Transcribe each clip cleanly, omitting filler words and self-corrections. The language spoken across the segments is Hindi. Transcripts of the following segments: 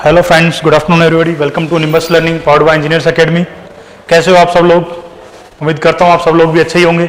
Hello friends, good afternoon everybody. Welcome to Nimbus learning powered by engineers academy. कैसे हो आप सब लोग? उम्मीद करता हूँ आप सब लोग भी अच्छे ही होंगे।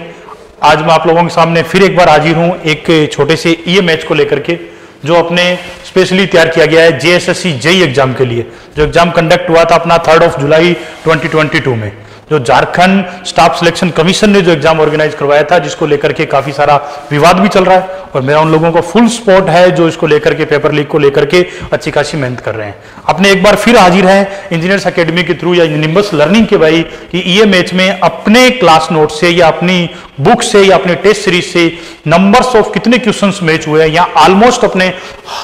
आज मैं आप लोगों के सामने फिर एक बार हाजिर हूँ एक छोटे से ईएमएच को लेकर के, जो अपने स्पेशली तैयार किया गया है जेएसएससी जेई एग्जाम के लिए। जो एग्जाम कंडक्ट हुआ था अपना 3 जुलाई 2022 में, जो झारखंड स्टाफ सिलेक्शन कमीशन ने जो एग्जाम ऑर्गेनाइज करवाया था, जिसको लेकर के काफी सारा विवाद भी चल रहा है। और मेरा उन लोगों को फुल सपोर्ट है जो इसको लेकर के, पेपर लीक को लेकर के अच्छी खासी मेहनत कर रहे हैं। अपने एक बार फिर हाजिर है इंजीनियर्स एकेडमी के थ्रू या निम्बस लर्निंग के भाई कि ईएमएच में अपने क्लास नोट से या अपनी बुक से या अपने टेस्ट सीरीज से नंबर्स ऑफ कितने क्वेश्चंस मैच हुए हैं, या ऑलमोस्ट अपने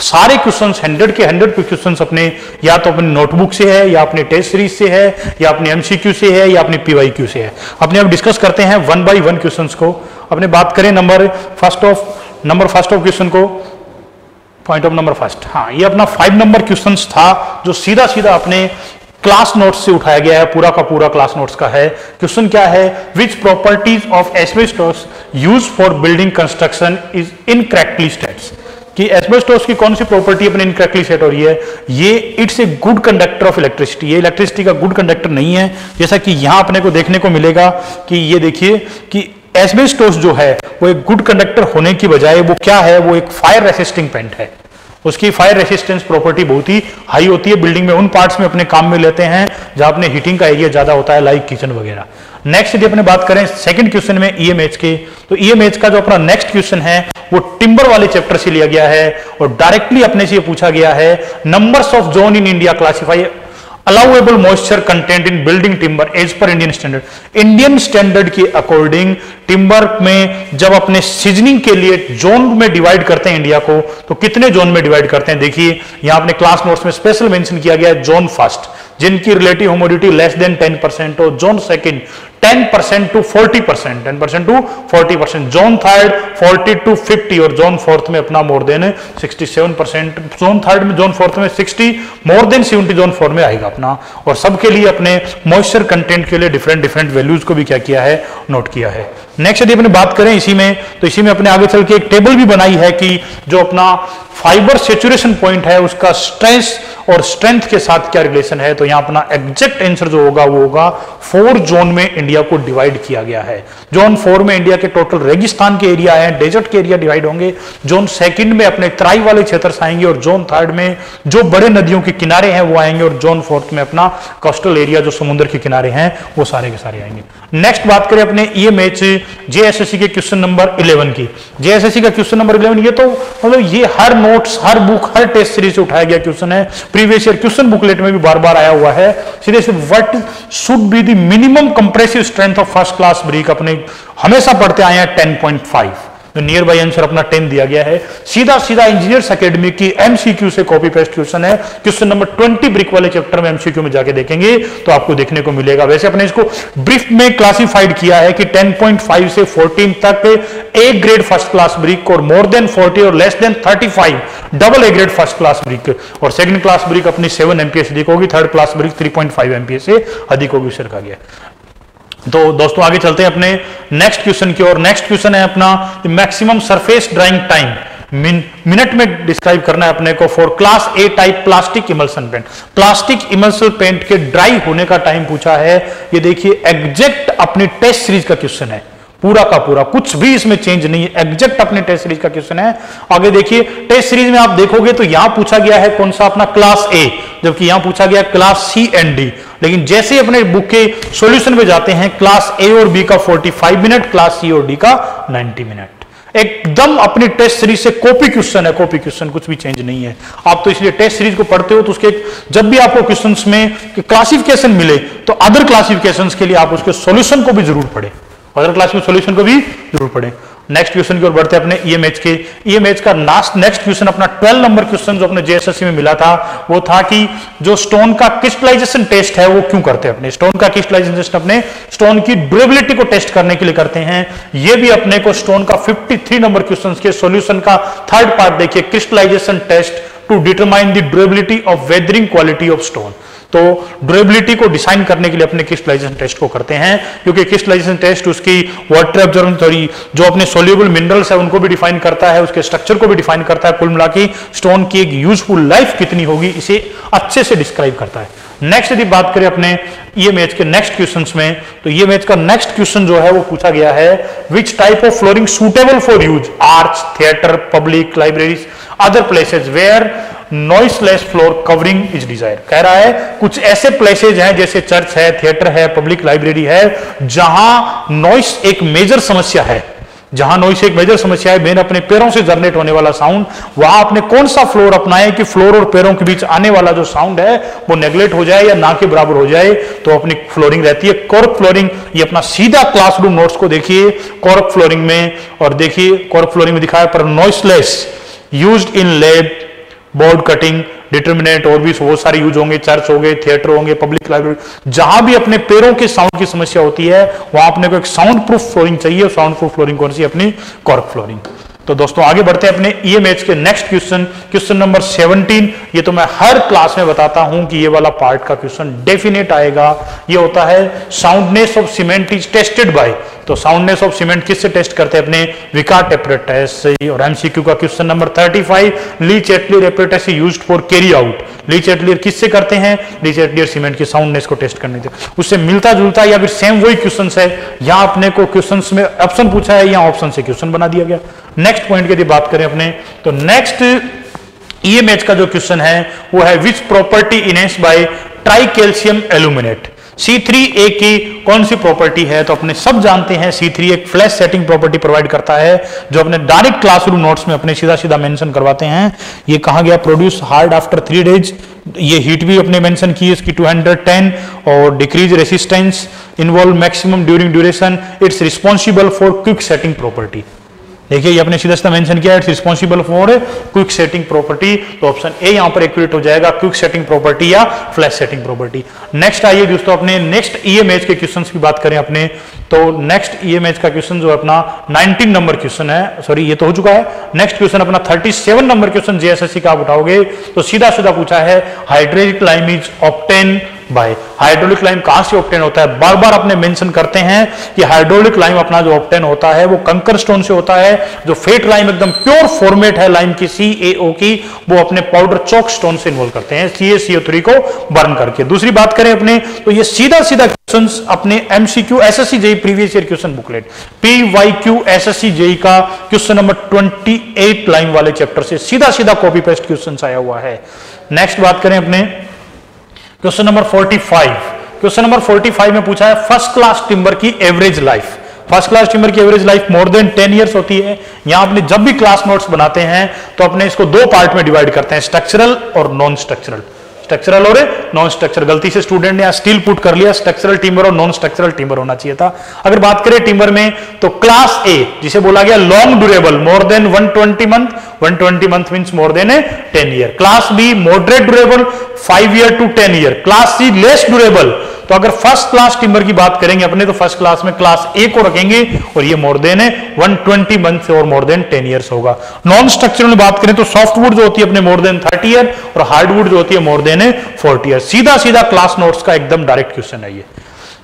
सारे क्वेश्चंस 100 के 100 क्वेश्चंस अपने या तो अपने नोटबुक से है, या अपने टेस्ट सीरीज से है, या अपने एमसीक्यू से है, या अपने पीवाईक्यू से है। अपने अब डिस्कस करते हैं 1 बाय 1 क्वेश्चंस को। अपने बात करें नंबर फर्स्ट ऑफ क्वेश्चन को, पॉइंट ऑफ नंबर फर्स्ट। हाँ, ये अपना 5 नंबर क्वेश्चन था जो सीधा सीधा अपने क्लास नोट्स से उठाया गया है, पूरा का पूरा क्लास नोट्स का है। क्वेश्चन क्या है? विच properties of asbestos use for building construction is incorrectly states. कि एस्बेस्टोस की कौन सी प्रॉपर्टी अपने इनकरेक्टली सेट हो रही है? ये it's a good conductor of electricity. ये इलेक्ट्रिसिटी का गुड कंडक्टर नहीं है, जैसा कि यहां अपने को देखने को मिलेगा कि ये देखिए कि एस्बेस्टोस जो है वो एक गुड कंडक्टर होने की बजाय वो क्या है? वो एक फायर रेसिस्टिंग पेंट है। उसकी फायर रेसिस्टेंस प्रॉपर्टी बहुत ही हाई होती है। बिल्डिंग में उन पार्ट्स में अपने काम में लेते हैं जहां अपने हीटिंग का एरिया ज्यादा होता है, लाइक किचन वगैरह। नेक्स्ट यदि अपने बात करें सेकंड क्वेश्चन में ईएमएच के, तो ईएमएच का जो अपना नेक्स्ट क्वेश्चन है वो टिम्बर वाले चैप्टर से लिया गया है और डायरेक्टली अपने से ये पूछा गया है, numbers of zone in India classify allowable moisture content in building timber as per Indian standard. Indian standard के अकॉर्डिंग टिम्बर में जब अपने सीजनिंग के लिए जोन में डिवाइड करते हैं इंडिया को, तो कितने जोन में डिवाइड करते हैं? देखिए यहां अपने क्लास नोट्स में स्पेशल मेंशन किया गया है जोन फर्स्ट, जिनकी रिलेटिव ह्यूमिडिटी लेस देन 10%, और zone second 10% to 40%, 10% to 40%, zone third 40 to 50, और जोन फोर्थ में अपना मोर देन 67%, जोन थर्ड में, जोन फोर्थ में 60, मोर देन 70 जोन फोर में आएगा अपना। और सबके लिए अपने मॉइस्चर कंटेंट के लिए डिफरेंट डिफरेंट वैल्यूज को भी क्या किया है? नोट किया है। नेक्स्ट यदि अपने बात करें इसी में, तो इसी में अपने आगे चल के एक टेबल भी बनाई है कि जो अपना फाइबर सेचुरेशन पॉइंट है उसका स्ट्रेस और स्ट्रेंथ के साथ क्या रिलेशन है। तो यहां अपना एग्जैक्ट आंसर जो होगा वो होगा 4 जोन में इंडिया को डिवाइड किया गया है। जोन 4 में इंडिया के टोटल रेगिस्तान के एरिया है, डेजर्ट के एरिया डिवाइड होंगे। जोन सेकंड में अपने तराई वाले क्षेत्र आएंगे, और जोन थर्ड में जो बड़े नदियों के किनारे हैं वो आएंगे, और जोन फोर्थ में अपना कोस्टल एरिया जो समुद्र के किनारे हैं वो सारे के सारे आएंगे। नेक्स्ट बात करें अपने ईएमएच जेएसएससी के क्वेश्चन नंबर 11 की। जेएसएससी का क्वेश्चन नंबर 11, ये तो मतलब ये हर नोट्स, हर बुक, हर टेस्ट सीरीज से उठाया गया क्वेश्चन है। प्रीवियस ईयर क्वेश्चन बुकलेट में भी बार बार आया हुआ है। सीधे से what should be the minimum compressive strength of first class brick, अपने हमेशा पढ़ते आए हैं 10.5, तो नियर बाई आंसर अपना 10 दिया गया है। सीधा सीधा इंजीनियर्स एकेडमी की एमसीक्यू से कॉपी पेस्ट क्वेश्चन है। क्वेश्चन नंबर 20 ब्रिक वाले चैप्टर में एमसीक्यू में जाके देखेंगे तो आपको देखने को मिलेगा। वैसे अपने इसको ब्रीफ में क्लासिफाइड किया है कि 10.5 से 14 तक A grade first class brick, और मोर देन 40 और less than 35 double A grade first class brick, और सेकंड क्लास ब्रिक अपनी 7 एमपीए से अधिक होगी, थर्ड क्लास ब्रिक 3.5 एमपीए से अधिक होगी, उसे रखा गया। तो दोस्तों आगे चलते हैं अपने नेक्स्ट क्वेश्चन की ओर। नेक्स्ट क्वेश्चन है अपना maximum surface drying time minute में डिस्क्राइब करना है अपने को for class A type plastic emulsion paint. Plastic emulsion paint के ड्राई होने का टाइम पूछा है। ये देखिए एग्जैक्ट अपनी टेस्ट सीरीज का क्वेश्चन है, पूरा का पूरा, कुछ भी इसमें चेंज नहीं है, एग्जैक्ट अपने टेस्ट सीरीज का क्वेश्चन है। आगे देखिए टेस्ट सीरीज में आप देखोगे तो यहां पूछा गया है कौन सा? अपना क्लास ए, जबकि यहां पूछा गया क्लास सी एंड डी। लेकिन जैसे अपने बुक के सॉल्यूशन में जाते हैं, क्लास ए और बी का 45 मिनट, क्लास सी और डी का 90 मिनट। एकदम अपनी टेस्ट सीरीज से कॉपी क्वेश्चन है, कॉपी क्वेश्चन, कुछ भी चेंज नहीं है। आप तो इसलिए टेस्ट सीरीज को पढ़ते हो तो उसके जब भी आपको क्वेश्चंस में क्लासिफिकेशन मिले तो अदर क्लासिफिकेशंस के लिए आप उसके सॉल्यूशन को भी जरूर पढ़ें, अदर क्लास में सॉल्यूशन को भी जरूर पढ़ें। नेक्स्ट क्वेश्चन की ओर बढ़ते हैं अपने ईएमएच के। ईएमएच का नेक्स्ट क्वेश्चन अपना 12 नंबर क्वेश्चन जो अपने जेएसएससी में मिला था वो था कि जो स्टोन का क्रिस्टलाइजेशन टेस्ट है वो क्यों करते हैं? अपने स्टोन का क्रिस्टलाइजेशन टेस्ट अपने स्टोन की ड्यूरेबिलिटी को टेस्ट करने के लिए करते हैं। ये भी अपने को स्टोन का 53 नंबर क्वेश्चन के सॉल्यूशन का थर्ड पार्ट देखिए, crystallisation test to determine the durability of weathering quality of stone. तो ड्यूरेबिलिटी को डिसाइन करने के लिए अपने क्रिस्टलाइजेशन टेस्ट को करते हैं, क्योंकि क्रिस्टलाइजेशन टेस्ट उसकी वाटर एब्जॉर्बिंग थ्योरी, जो अपने सोल्यूबल मिनरल्स है उनको भी डिफाइन करता है, उसके स्ट्रक्चर को भी डिफाइन करता है, कुल मिला के स्टोन की एक यूजफुल लाइफ कितनी होगी इसे अच्छे से डिस्क्राइब करता है। नेक्स्ट यदि बात करें अपने ईएमएच के नेक्स्ट क्वेश्चंस में, तो ईएमएच का नेक्स्ट क्वेश्चन जो है वो पूछा गया है, which type of flooring suitable for use arch, theatre, public libraries, other places where noiseless floor covering is desire. कह रहा है कुछ ऐसे प्लेसेज हैं जैसे चर्च है, थिएटर है, पब्लिक लाइब्रेरी है, जहां नॉइस एक मेजर समस्या है, जहां नॉइस एक मेजर समस्या है, मेन अपने पैरों से जनरेट होने वाला साउंड, वहां आपने कौन सा फ्लोर अपनाए कि फ्लोर और पैरों के बीच आने वाला जो साउंड है वो नेग्लेक्ट हो जाए या ना के बराबर हो जाए, तो अपनी फ्लोरिंग रहती है कॉर्क फ्लोरिंग। ये अपना सीधा क्लासरूम नोट्स को देखिए कॉर्क फ्लोरिंग में, और देखिए कॉर्क फ्लोरिंग में दिखाया पर noiseless, used in lab, board cutting, determinant, और भी बहुत सारे यूज होंगे, चर्च होंगे, थिएटर होंगे, पब्लिक लाइब्रेरी, जहां भी अपने पैरों के साउंड की समस्या होती है वहां अपने को एक साउंड प्रूफ फ्लोरिंग चाहिए, और साउंड प्रूफ फ्लोरिंग कौन सी? अपनी कॉर्क फ्लोरिंग। तो दोस्तों आगे बढ़ते हैं अपने ईएमएच के नेक्स्ट क्वेश्चन, क्वेश्चन नंबर 17। ये तो मैं हर क्लास में बताता हूं कि ये वाला पार्ट का क्वेश्चन डेफिनेट आएगा। ये होता है soundness of cement is tested by, तो साउंडनेस ऑफ सीमेंट किससे टेस्ट करते हैं? अपने विकार्ट एपरेटस से। और एमसीक्यू का question number 35, Lee Chatelier apparatus used for carry out, Lee Chatelier किससे करते हैं? ली चैटलियर सीमेंट की साउंडनेस को टेस्ट करने से। उससे मिलता जुलता या फिर सेम वही क्वेश्चन है, यहां अपने को क्वेश्चन में ऑप्शन पूछा है, यहां ऑप्शन से क्वेश्चन बना दिया गया। नेक्स्ट पॉइंट की यदि बात करें अपने, तो नेक्स्ट ईएमएच का जो क्वेश्चन है वो है which property enhanced by tri calcium aluminate. C3A की कौन सी प्रॉपर्टी है? तो अपने सब जानते हैं C3 एक फ्लैश सेटिंग प्रॉपर्टी प्रोवाइड करता है, जो अपने डायरेक्ट क्लासरूम नोट्स में अपने सीधा सीधा मेंशन करवाते हैं। ये कहा गया प्रोड्यूस हार्ड आफ्टर 3 days, ये हीट भी अपने मेंशन की है इसकी 210, और decrease resistance, involve maximum during duration, it's responsible for quick setting property. देखिए ये अपने सीधा सीधा मेंशन किया है, it's responsible for quick setting property, तो ऑप्शन ए यहां पर एक्यूरेट हो जाएगा, क्विक सेटिंग प्रॉपर्टी या फ्लैश सेटिंग प्रॉपर्टी। नेक्स्ट आइए दोस्तों अपने नेक्स्ट ईएमएच के क्वेश्चंस की बात करें अपने, तो नेक्स्ट ईएमएच का क्वेश्चन जो अपना 19 नंबर क्वेश्चन है, सॉरी ये तो हो चुका है। नेक्स्ट क्वेश्चन अपना 37 नंबर क्वेश्चन जेएसएससी का आप उठाओगे तो सीधा सीधा पूछा है hydraulic lime is obtain bye. Hydraulic lime कहां से ऑब्टेन होता है? बार बार अपने मेंशन करते हैं कि हाइड्रोलिक लाइम अपना जो ऑब्टेन होता है वो कंकर स्टोन से होता है, जो फेट लाइम एकदम प्योर फॉर्मेट है लाइम की CaO की, वो अपने पाउडर चौक स्टोन से इन्वॉल्व करते हैं CaCO3 को बर्न करके। दूसरी बात करें अपने, तो ये सीधा सीधा क्वेश्चंस अपने MCQ SSC JE previous year question booklet PYQ SSC JE का क्वेश्चन नंबर 28 लाइन वाले चैप्टर से सीधा सीधा कॉपी पेस्ट क्वेश्चन आया हुआ है। नेक्स्ट बात करें अपने क्वेश्चन नंबर 45। क्वेश्चन नंबर 45 में पूछा है फर्स्ट क्लास टिम्बर की average life. First class timber की average life more than 10 years होती है। यहां अपने जब भी क्लास नोट्स बनाते हैं तो अपने इसको दो पार्ट में डिवाइड करते हैं, स्ट्रक्चरल और नॉन स्ट्रक्चरल। स्ट्रक्चरल और नॉन स्ट्रक्चरल, गलती से स्टूडेंट ने स्टील पुट कर लिया, स्ट्रक्चरल टिम्बर और नॉन स्ट्रक्चरल टिम्बर होना चाहिए था। अगर बात करें टिम्बर में तो क्लास ए जिसे बोला गया long durable more than 120 month, 120 month means more than 10 year। Class B moderate durable 5 year to 10 year। Class C less durable. तो अगर फर्स्ट क्लास टिम्बर की बात करेंगे अपने तो फर्स्ट क्लास में क्लास ए को रखेंगे और ये मोर देन 120 मंथ और मोर देन 10 years होगा। नॉन स्ट्रक्चरल में बात करें तो सॉफ्टवुड जो होती है अपने मोर देन 30 year और हार्डवुड जो होती है मोर देन 40 year। सीधा सीधा क्लास नोट्स का एकदम डायरेक्ट क्वेश्चन है ये।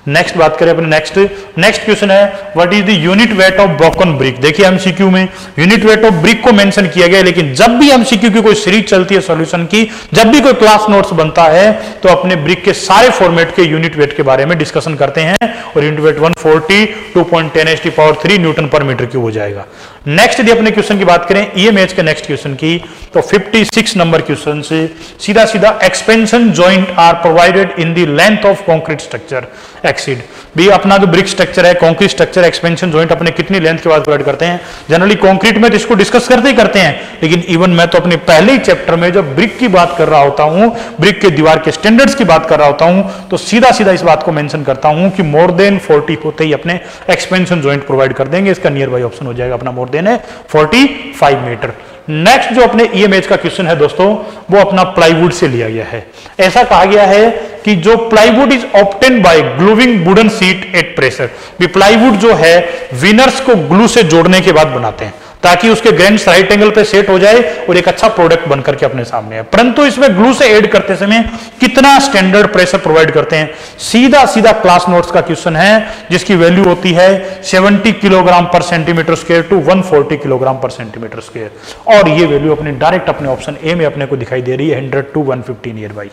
नेक्स्ट बात करें अपने नेक्स्ट क्वेश्चन है what is the unit weight of broken brick. देखिए एमसीक्यू में यूनिट वेट ऑफ ब्रिक को मेंशन किया गया है, लेकिन जब भी एमसीक्यू की कोई सीरीज चलती है सॉल्यूशन की, जब भी कोई क्लास नोट्स बनता है तो अपने ब्रिक के सारे फॉर्मेट के यूनिट वेट के बारे में डिस्कशन करते हैं और यूनिट वेट 140 2.10⁻³ न्यूटन पर मीटर क्यूब हो जाएगा। नेक्स्ट यदि अपने क्वेश्चन की बात करें ईएमएच के नेक्स्ट क्वेश्चन की तो 56 नंबर क्वेश्चन से सीधा सीधा expansion joint are provided in the length of concrete structure exceed. भी अपना जो ब्रिक स्ट्रक्चर है कंक्रीट स्ट्रक्चर एक्सपेंशन जॉइंट अपने कितनी लेंथ के बाद प्रोवाइड करते हैं? जनरली कंक्रीट में तो इसको डिस्कस करते ही करते हैं, लेकिन इवन मैं तो अपने पहले ही चैप्टर में जब ब्रिक की बात कर रहा होता हूं, ब्रिक के दीवार के स्टैंडर्ड्स की बात कर रहा होता हूं, तो सीधा सीधा इस बात को मेंशन करता हूं कि मोर देन 40 होते ही अपने एक्सपेंशन जॉइंट प्रोवाइड कर देंगे। इसका नियर बाई ऑप्शन हो जाएगा अपना मोर देन 45 मीटर। नेक्स्ट जो अपने ईएमएच का क्वेश्चन है दोस्तों वो अपना प्लाईवुड से लिया गया है। ऐसा कहा गया है कि जो plywood is obtain bye gluing wooden sheet at pressure. भी प्लाईवुड जो है विनर्स को ग्लू से जोड़ने के बाद बनाते हैं। ताकि उसके ग्रेन्स राइट एंगल पे सेट हो जाए और एक अच्छा प्रोडक्ट बनकर के अपने सामने है। परंतु इसमें ग्लू से ऐड करते समय कितना स्टैंडर्ड प्रेशर प्रोवाइड करते हैं, सीधा सीधा क्लास नोट्स का क्वेश्चन है जिसकी वैल्यू होती है 70 किलोग्राम पर सेंटीमीटर स्क्वायर टू 140 किलोग्राम पर सेंटीमीटर स्क्वायर, और ये वैल्यू अपने डायरेक्ट अपने ऑप्शन ए में अपने को दिखाई दे रही है 100 टू 150 नियर बाई।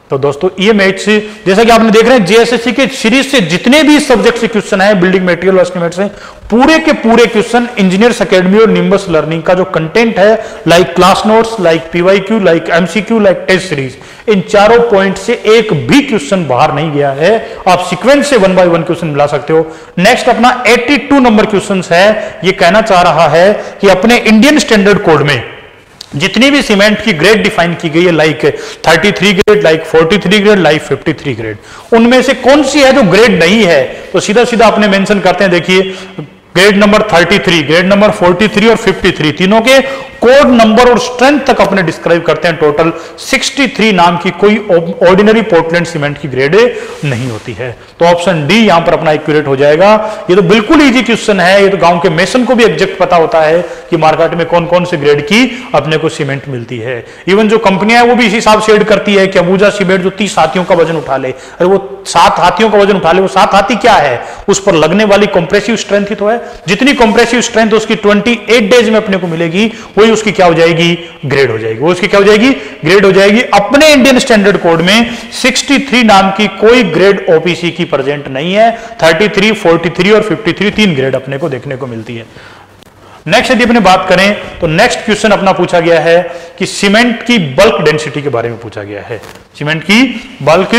तो दोस्तों ईएमएच से जैसा कि आपने देख रहे हैं जेएसएससी के सीरीज से जितने भी सब्जेक्ट से क्वेश्चन है बिल्डिंग मटेरियल एस्टिमेट से, पूरे के पूरे क्वेश्चन इंजीनियर्स एकेडमी और निम्बस लर्निंग का जो कंटेंट है, like class notes, like PYQ, like MCQ, like test series, इन चारों पॉइंट से एक भी क्वेश्चन बाहर नहीं गया है। आप सीक्वेंस से 1 बाय 1 क्वेश्चन मिला सकते हो। नेक्स्ट अपना 82 नंबर क्वेश्चन है। ये कहना चाह रहा है कि अपने इंडियन स्टैंडर्ड कोड में जितनी भी सीमेंट की ग्रेड डिफाइन की गई है, like 33 grade, like 43 grade, like 53 grade, उनमें से कौन सी है जो ग्रेड नहीं है, तो सीधा सीधा अपने मेंशन करते हैं। देखिए ग्रेड नंबर 33, ग्रेड नंबर 43 और 53, तीनों के कोड नंबर और स्ट्रेंथ तक अपने डिस्क्राइब करते हैं। टोटल 63 नाम की कोई ऑर्डिनरी पोर्टलैंड सीमेंट की ग्रेड नहीं होती है। तो ऑप्शन डी यहां पर अपना एक्यूरेट हो जाएगा। ये तो बिल्कुल इजी क्वेश्चन है, ये तो गांव के मेसन को भी एग्जैक्ट पता होता है कि मार्केट में कौन कौन से ग्रेड की अपने को सीमेंट मिलती है। इवन जो कंपनियां है वो भी इसी हिसाब से ऐड करती है कि अबूजा सीमेंट जो 30 हाथियों का वजन उठा ले, अरे वो 7 हाथियों का वजन उठा ले, वो 7 हाथी क्या है, उस पर लगने वाली कंप्रेसिव स्ट्रेंथ ही तो है। जितनी कंप्रेसिव स्ट्रेंथ उसकी 28 डेज में अपने को मिलेगी, वही उसकी क्या हो जाएगी, ग्रेड हो जाएगी। वो उसकी क्या हो जाएगी, ग्रेड हो जाएगी। अपने इंडियन स्टैंडर्ड कोड में 63 नाम की कोई ग्रेड ओपीसी की प्रेजेंट नहीं है। 33, 43 और 53 तीन ग्रेड अपने को देखने को मिलती है। नेक्स्ट यदि अपने बात करें तो नेक्स्ट क्वेश्चन अपना पूछा गया है कि सीमेंट की बल्क डेंसिटी के बारे में पूछा गया है। सीमेंट की बल्क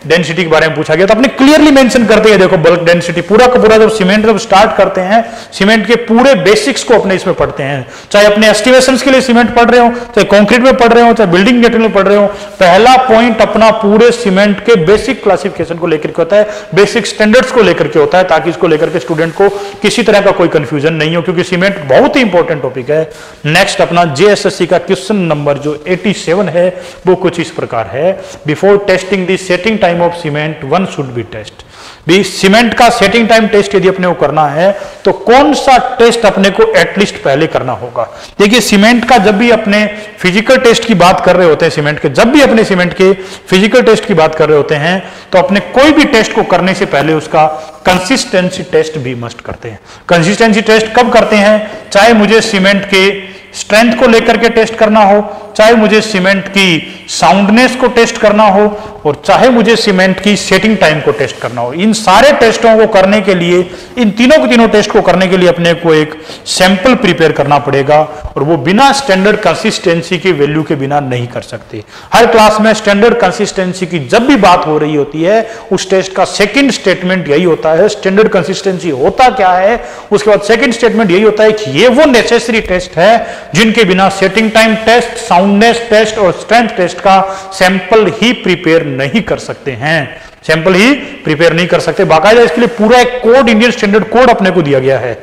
डेंसिटी के बारे में पूछा गया, तो अपने क्लियरली मेंशन करते हैं। देखो बल्क डेंसिटी पूरा का पूरा जब सीमेंट जब स्टार्ट करते हैं, सीमेंट के पूरे बेसिक्स को अपने इसमें पढ़ते हैं। चाहे अपने एस्टिमेशंस के लिए सीमेंट पढ़ रहे हो, चाहे कंक्रीट में पढ़ रहे हो, चाहे बिल्डिंग मटेरियल में पढ़ रहे हो, पहला पॉइंट अपना पूरे सीमेंट के बेसिक क्लासिफिकेशन को लेकर के होता है, बेसिक स्टैंडर्ड्स को लेकर के होता है, ताकि इसको लेकर के स्टूडेंट को किसी तरह का कोई कंफ्यूजन नहीं हो, क्योंकि सीमेंट बहुत ही इंपॉर्टेंट टॉपिक है। नेक्स्ट अपना जेएसएससी का क्वेश्चन नंबर जो 87 है वो कुछ इस प्रकार है। Before testing the setting time of cement one should be test. भी सीमेंट का सेटिंग टाइम टेस्ट यदि अपने को करना है तो कौन सा टेस्ट अपने को एटलीस्ट पहले करना होगा। देखिए सीमेंट का जब भी अपने फिजिकल टेस्ट की बात कर रहे होते हैं, सीमेंट के जब भी अपने सीमेंट के फिजिकल टेस्ट की बात कर रहे होते हैं, तो अपने कोई भी टेस्ट को करने से पहले उसका कंसिस्टेंसी टेस्ट भी मस्ट करते हैं। कंसिस्टेंसी टेस्ट कब करते हैं, चाहे मुझे सीमेंट के स्ट्रेंथ को लेकर के टेस्ट करना हो, चाहे मुझे सीमेंट की साउंडनेस को टेस्ट करना हो, और चाहे मुझे सीमेंट की सेटिंग टाइम को टेस्ट करना हो। इन सारे टेस्टों को करने के लिए, इन तीनों टेस्ट को करने के लिए अपने को एक सैंपल प्रिपेयर करना पड़ेगा, और वो बिना स्टैंडर्ड कंसिस्टेंसी के वैल्यू के बिना नहीं कर सकते। हर क्लास में स्टैंडर्ड कंसिस्टेंसी की जब भी बात हो रही होती है, उस टेस्ट का सेकंड स्टेटमेंट यही होता है, स्टैंडर्ड कंसिस्टेंसी होता क्या है, उसके बाद सेकंड स्टेटमेंट यही होता है कि ये वो नेसेसरी टेस्ट है जिनके बिना setting time test, soundness test और स्ट्रेंथ टेस्ट का सैंपल ही प्रिपेयर नहीं कर सकते हैं। सैंपल ही प्रिपेयर नहीं कर सकते, बाकायदा इसके लिए पूरा एक कोड, इंडियन स्टैंडर्ड कोड अपने को दिया गया है।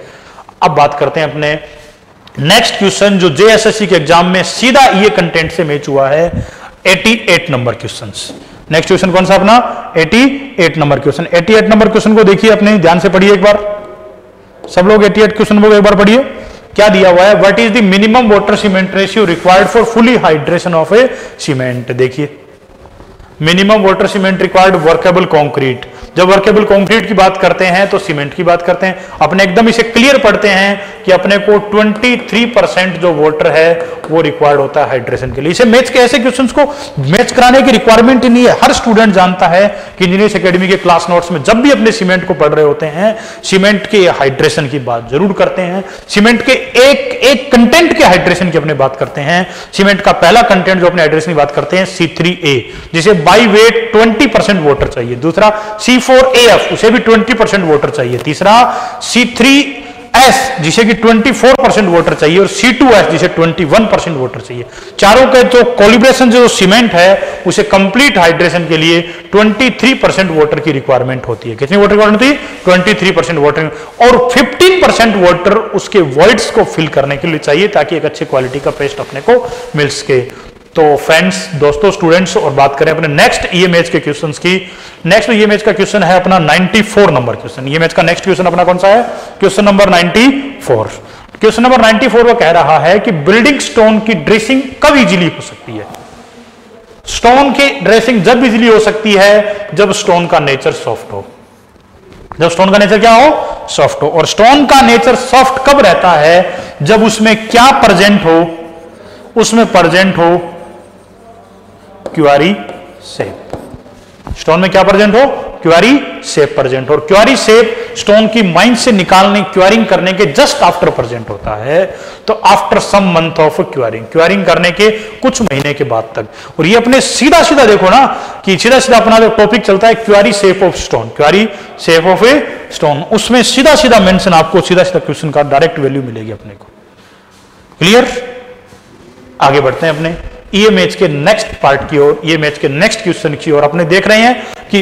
अब बात करते हैं अपने नेक्स्ट क्वेश्चन जो जेएसएससी के एग्जाम में सीधा ये कंटेंट से मैच हुआ है, 88 नंबर क्वेश्चन। नेक्स्ट क्वेश्चन कौन सा अपना 88 नंबर क्वेश्चन। 88 नंबर क्वेश्चन को देखिए, अपने ध्यान से पढ़िए एक बार, सब लोग 88 क्वेश्चन को एक बार पढ़िए। क्या दिया हुआ है, what is the minimum water cement ratio required for fully hydration of a cement. देखिए minimum water cement required workable concrete. जब वर्केबल कंक्रीट की बात करते हैं तो सीमेंट की बात करते हैं। अपने एकदम इसे क्लियर पढ़ते हैं कि अपने को 23% जो वाटर है वो रिक्वायर्ड होता है हाइड्रेशन के लिए। इसे मैच के ऐसे क्वेश्चंस को मैच कराने की रिक्वायरमेंट ही नहीं है। हर स्टूडेंट जानता है कि इंजीनियर्स एकेडमी के क्लास नोट्स में जब भी अपने सीमेंट को पढ़ रहे होते हैं, सीमेंट के हाइड्रेशन की बात जरूर करते हैं। सीमेंट के एक कंटेंट के हाइड्रेशन की अपने बात करते हैं। सीमेंट का पहला कंटेंट जो अपने हाइड्रेशन की बात करते हैं C3A, जिसे बाई वेट 20% वाटर चाहिए। दूसरा C4AF, उसे भी 20% वाटर चाहिए। तीसरा C3S, जिसे कि 24% वाटर चाहिए, और C2S, जिसे 21% वाटर चाहिए। चारों के जो कोलिब्रेशन जो सीमेंट है उसे कंप्लीट हाइड्रेशन के लिए 23% वाटर की रिक्वायरमेंट होती है। कितनी वाटर रिक्वायरमेंट होती है, 23% वाटर, और 15% वाटर उसके वॉइड्स को फिल करने के लिए चाहिए, ताकि एक अच्छे क्वालिटी का पेस्ट अपने को मिल सके। तो फ्रेंड्स, दोस्तों, स्टूडेंट्स, और बात करें अपने नेक्स्ट ईएमएच के क्वेश्चंस की। नेक्स्ट ईएमएच का क्वेश्चन है अपना 94 नंबर क्वेश्चन। ईएमएच का नेक्स्ट क्वेश्चन अपना कौन सा है, क्वेश्चन नंबर 94। क्वेश्चन नंबर 94 वो कह रहा है कि बिल्डिंग स्टोन की ड्रेसिंग कब इजीली हो सकती है। स्टोन की ड्रेसिंग जब इजीली हो सकती है जब स्टोन का नेचर सॉफ्ट हो। जब स्टोन का नेचर क्या हो, सॉफ्ट हो। और स्टोन का नेचर सॉफ्ट कब रहता है, जब उसमें क्या प्रेजेंट हो, उसमें प्रेजेंट हो क्वारी शेप। स्टोन में क्या प्रेजेंट हो, क्वारी शेप प्रेजेंट हो। और क्वारी शेप स्टोन की माइन से निकालने, क्वारिंग करने के जस्ट आफ्टर प्रेजेंट होता है। तो after some month of Kwaring, Kwaring करने के कुछ महीने के बाद तक। और ये अपने सीधा सीधा देखो ना कि सीधा सीधा अपना जो टॉपिक चलता है quarry shape of stone, quarry shape of a stone, उसमें सीधा सीधा मेंशन आपको सीधा सीधा क्वेश्चन का डायरेक्ट वैल्यू मिलेगी अपने को। क्लियर। आगे बढ़ते हैं अपने ईएमएच के नेक्स्ट पार्ट की ओर, ईएमएच के नेक्स्ट क्वेश्चन की ओर। अपने देख रहे हैं कि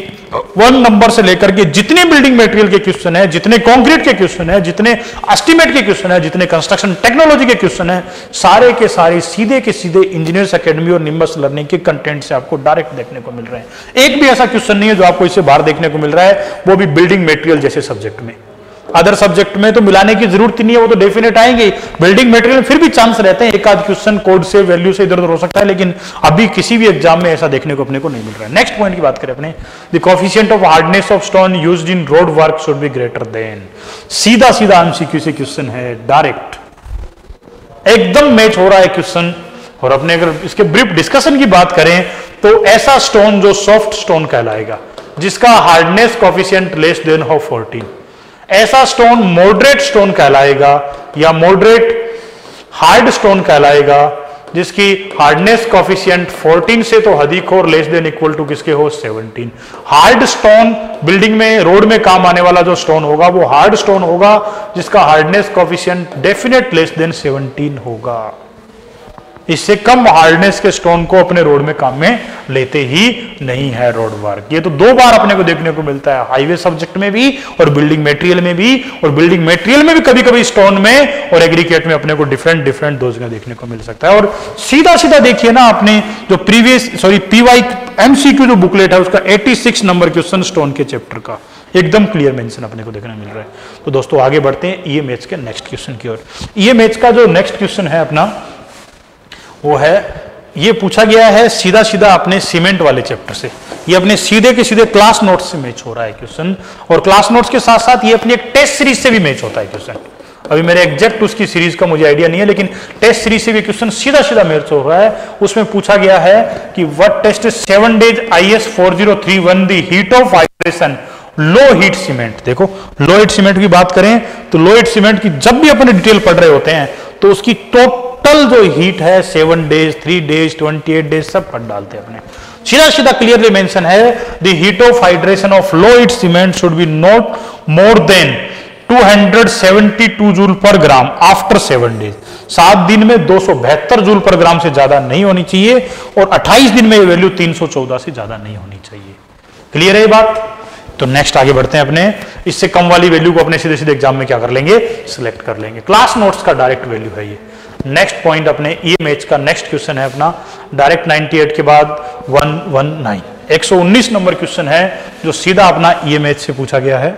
1 नंबर से लेकर के जितने बिल्डिंग मटेरियल के क्वेश्चन है, जितने कंक्रीट के क्वेश्चन है, जितने एस्टीमेट के क्वेश्चन है, जितने कंस्ट्रक्शन टेक्नोलॉजी के क्वेश्चन है, सारे के सारे सीधे के सीधे इंजीनियर्स एकेडमी और निम्बस लर्निंग के कंटेंट से आपको डायरेक्ट देखने को मिल रहे हैं। एक भी ऐसा क्वेश्चन नहीं है जो आपको इससे बाहर देखने को मिल रहा है, वो भी बिल्डिंग मटेरियल जैसे सब्जेक्ट में। अदर सब्जेक्ट में तो मिलाने की जरूरत ही नहीं है, वो तो डेफिनेट आएंगे। बिल्डिंग मटेरियल में फिर भी चांस रहते हैं, एक आध क्वेश्चन कोड से वैल्यू से इधर उधर हो सकता है, लेकिन अभी किसी भी एग्जाम में ऐसा देखने को अपने को नहीं मिल रहा है। नेक्स्ट पॉइंट की बात करें अपने, the coefficient of hardness of stone used in road work should be greater than. सीधा सीधा एमसीक्यू से क्वेश्चन है, डायरेक्ट एकदम मैच हो रहा है क्वेश्चन। और अपने अगर इसके ब्रीफ डिस्कशन की बात करें तो ऐसा स्टोन जो सॉफ्ट स्टोन कहलाएगा, जिसका हार्डनेस कोएफिशिएंट लेस देन हो 14, ऐसा स्टोन मॉडरेट स्टोन कहलाएगा या मॉडरेट हार्ड स्टोन कहलाएगा, जिसकी हार्डनेस कोएफिशिएंट 14 से तो अधिक हो और लेस देन इक्वल टू किसके हो 17। हार्ड स्टोन बिल्डिंग में, रोड में काम आने वाला जो स्टोन होगा वो हार्ड स्टोन होगा जिसका hardness coefficient definite less than 17 होगा। इससे कम हार्डनेस के स्टोन को अपने रोड में काम में लेते ही नहीं है रोड वर्क। ये तो 2 बार अपने को देखने को मिलता है, हाईवे सब्जेक्ट में भी और बिल्डिंग मटेरियल में भी। और बिल्डिंग मटेरियल में भी कभी कभी स्टोन में और एग्रीगेट में अपने को डिफरेंट दो जगह देखने को मिल सकता है। और सीधा सीधा देखिए ना, आपने जो पीवाई एमसीक्यू जो बुकलेट है उसका 86 नंबर क्वेश्चन स्टोन के चैप्टर का एकदम क्लियर मेंशन अपने को देखने मिल रहा है। तो दोस्तों आगे बढ़ते हैं ईएमएच के नेक्स्ट क्वेश्चन की ओर। ईएमएच का जो नेक्स्ट क्वेश्चन है अपना वो है, ये पूछा गया है सीधा सीधा अपने सीमेंट वाले चैप्टर से। ये अपने सीधे के सीधे क्लास नोट्स से मैच हो रहा है क्वेश्चन, और क्लास नोट्स के साथ साथ ये अपनी एक टेस्ट सीरीज से भी मैच होता है क्वेश्चन। अभी मेरे एग्जैक्ट उसकी सीरीज का मुझे आइडिया नहीं है, लेकिन टेस्ट सीरीज से भी क्वेश्चन सीधा सीधा मैच हो रहा है। उसमें पूछा गया है कि what test 7 days IS 4031 the heat of vibration low heat cement. देखो लो हीट सीमेंट की बात करें तो लो हीट सीमेंट की जब भी अपने डिटेल पढ़ रहे होते हैं तो उसकी टोटल जो हीट है 7 days, 3 days, 28 days सब पढ़ डालते हैं अपने। सीधा सीधा क्लियरली मेंशन है the heat of hydration of low heat cement should be not more than 272 joule पर ग्राम आफ्टर 7 days। 7 दिन में 272 जूल पर ग्राम से ज्यादा नहीं होनी चाहिए, और 28 दिन में ये वैल्यू 314 से ज्यादा नहीं होनी चाहिए। क्लियर है ये बात? तो नेक्स्ट आगे बढ़ते हैं अपने, इससे कम वाली वैल्यू को अपने सीधे सीधे एग्जाम में क्या कर लेंगे, सिलेक्ट कर लेंगे। क्लास नोट्स का डायरेक्ट वैल्यू है ये। नेक्स्ट पॉइंट अपने ईएमएच का नेक्स्ट क्वेश्चन है अपना, डायरेक्ट 98 के बाद 119 119 नंबर क्वेश्चन है जो सीधा अपना ईएमएच से पूछा गया है।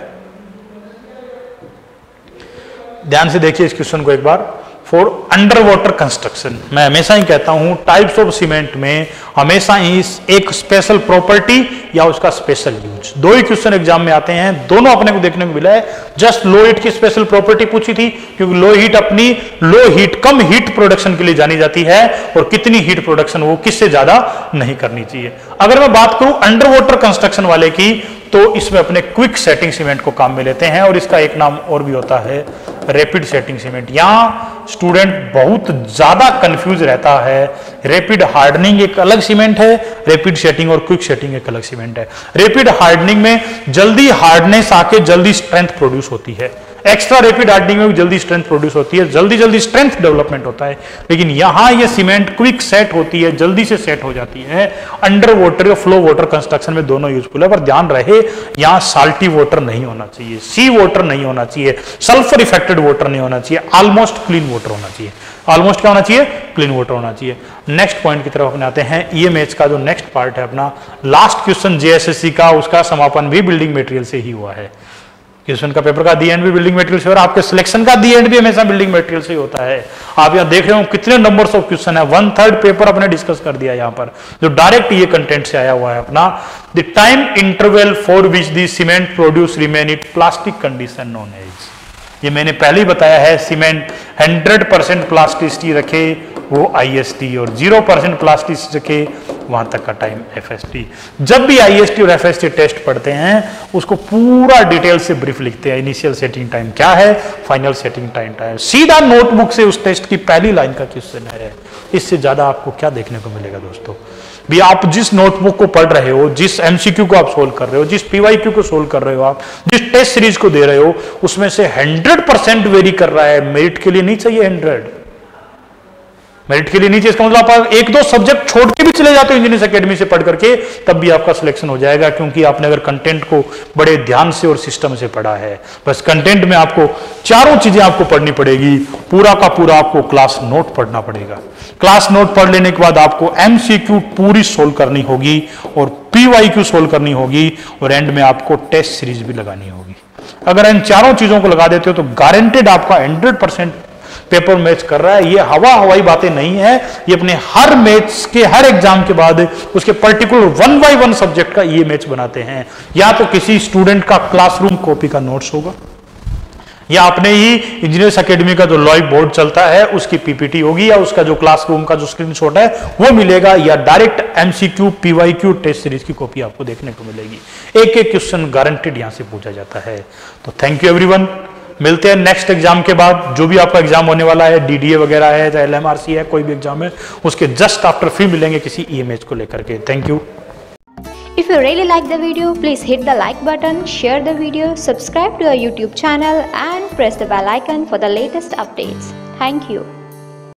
ध्यान से देखिए इस क्वेश्चन को एक बार। फॉर अंडर वाटर कंस्ट्रक्शन, मैं हमेशा ही कहता हूं टाइप्स ऑफ सीमेंट में हमेशा ही एक स्पेशल प्रॉपर्टी या उसका स्पेशल यूज, दो ही क्वेश्चन एग्जाम में आते हैं, दोनों अपने को देखने को मिला है। जस्ट लो हीट की स्पेशल प्रॉपर्टी पूछी थी, क्योंकि लो हीट अपनी लो हीट कम हीट प्रोडक्शन के लिए जानी जाती है, और कितनी हीट प्रोडक्शन वो किससे ज्यादा नहीं करनी चाहिए। अगर मैं बात करूं अंडर वाटर कंस्ट्रक्शन वाले की, तो इसमें अपने क्विक सेटिंग सीमेंट को काम में लेते हैं, और इसका एक नाम और भी होता है रैपिड सेटिंग सीमेंट। यहां स्टूडेंट बहुत ज्यादा कंफ्यूज रहता है। रैपिड हार्डनिंग एक अलग सीमेंट है, रैपिड सेटिंग और क्विक सेटिंग एक अलग सीमेंट है। रैपिड हार्डनिंग में जल्दी हार्डनेस आके जल्दी स्ट्रेंथ प्रोड्यूस होती है, एक्स्ट्रा रैपिड हार्डनिंग में भी जल्दी स्ट्रेंथ प्रोड्यूस होती है, जल्दी स्ट्रेंथ डेवलपमेंट होता है। लेकिन यहां ये सीमेंट क्विक सेट होती है, जल्दी से सेट हो जाती है। अंडर वाटर या फ्लो वाटर कंस्ट्रक्शन में दोनों यूजफुल है, पर ध्यान रहे यहां साल्टी वाटर नहीं होना चाहिए, सी वाटर नहीं होना चाहिए, सल्फर इफेक्टेड वाटर नहीं होना चाहिए, ऑलमोस्ट क्लीन वाटर होना चाहिए। ऑलमोस्ट क्या होना चाहिए? क्लीन वाटर होना चाहिए। नेक्स्ट पॉइंट की तरफ अपने आते हैं। ईएमएच का जो नेक्स्ट पार्ट है अपना, लास्ट क्वेश्चन जेएसएससी का, उसका समापन भी बिल्डिंग मटेरियल से ही हुआ है। क्वेश्चन का पेपर का दी एंड भी बिल्डिंग मटेरियल से और आपके सिलेक्शन का दी एंड भी हमेशा बिल्डिंग मटेरियल से ही होता है। आप यहाँ देख रहे हो कितने नंबर्स ऑफ क्वेश्चन है, 1/3 पेपर अपने डिस्कस कर दिया यहाँ पर, जो डायरेक्ट ये कंटेंट से आया हुआ है अपना। The time interval for which the cement produce remain it plastic condition known as, ये मैंने पहले ही बताया है, सीमेंट 100% प्लास्टिसिटी रखे वो IST और 0% प्लास्टिसिटी रखे वहां तक का टाइम FST। जब भी IST और FST टेस्ट पढ़ते हैं उसको पूरा डिटेल से ब्रीफ लिखते हैं, इनिशियल सेटिंग टाइम क्या है, फाइनल सेटिंग टाइम क्या है, सीधा नोटबुक से उस टेस्ट की पहली लाइन का क्वेश्चन है। इससे ज्यादा आपको क्या देखने को मिलेगा दोस्तों। भी आप जिस नोटबुक को पढ़ रहे हो, जिस MCQ को आप सोल्व कर रहे हो, जिस PYQ को सोल्व कर रहे हो, आप जिस टेस्ट सीरीज को दे रहे हो, उसमें से 100% वेरी कर रहा है। मेरिट के लिए नहीं चाहिए 100, मेरिट के लिए नहीं चाहिए। इसका मतलब आप 1-2 सब्जेक्ट छोड़ के भी चले जाते हो इंजीनियर्स एकेडमी से पढ़ करके, तब भी आपका सिलेक्शन हो जाएगा, क्योंकि आपने अगर कंटेंट को बड़े ध्यान से और सिस्टम से पढ़ा है। बस कंटेंट में आपको चारों चीजें आपको पढ़नी पड़ेगी, पूरा का पूरा आपको क्लास नोट पढ़ना पड़ेगा। क्लास नोट पढ़ लेने के बाद आपको MCQ पूरी सोल्व करनी होगी और PYQ सोल्व करनी होगी और एंड में आपको टेस्ट सीरीज भी लगानी होगी। अगर इन चारों चीजों को लगा देते हो तो गारंटेड आपका 100% पेपर मैच कर रहा है। ये हवाई बातें नहीं है, ये अपने हर मैच के हर एग्जाम के बाद उसके पर्टिकुलर 1 by 1 सब्जेक्ट का ये मैच बनाते हैं। या तो किसी स्टूडेंट का क्लासरूम कॉपी का नोट्स होगा, या अपने ही इंजीनियर्स एकेडमी का जो लाइव बोर्ड चलता है उसकी PPT होगी, या उसका जो क्लासरूम का जो स्क्रीनशॉट है वो मिलेगा, या direct MCQ PYQ test series की कॉपी आपको देखने को मिलेगी। एक एक क्वेश्चन गारंटेड यहां से पूछा जाता है। तो थैंक यू एवरीवन, मिलते हैं नेक्स्ट एग्जाम के बाद। जो भी आपका एग्जाम होने वाला है, DDA वगैरह है, चाहे LMRC है, कोई भी एग्जाम है, उसके जस्ट आफ्टर फिर मिलेंगे किसी EMH को लेकर के। Thank you. If you really like the video, please hit the like button, share the video, subscribe to our YouTube channel and press the bell icon for the latest updates. Thank you.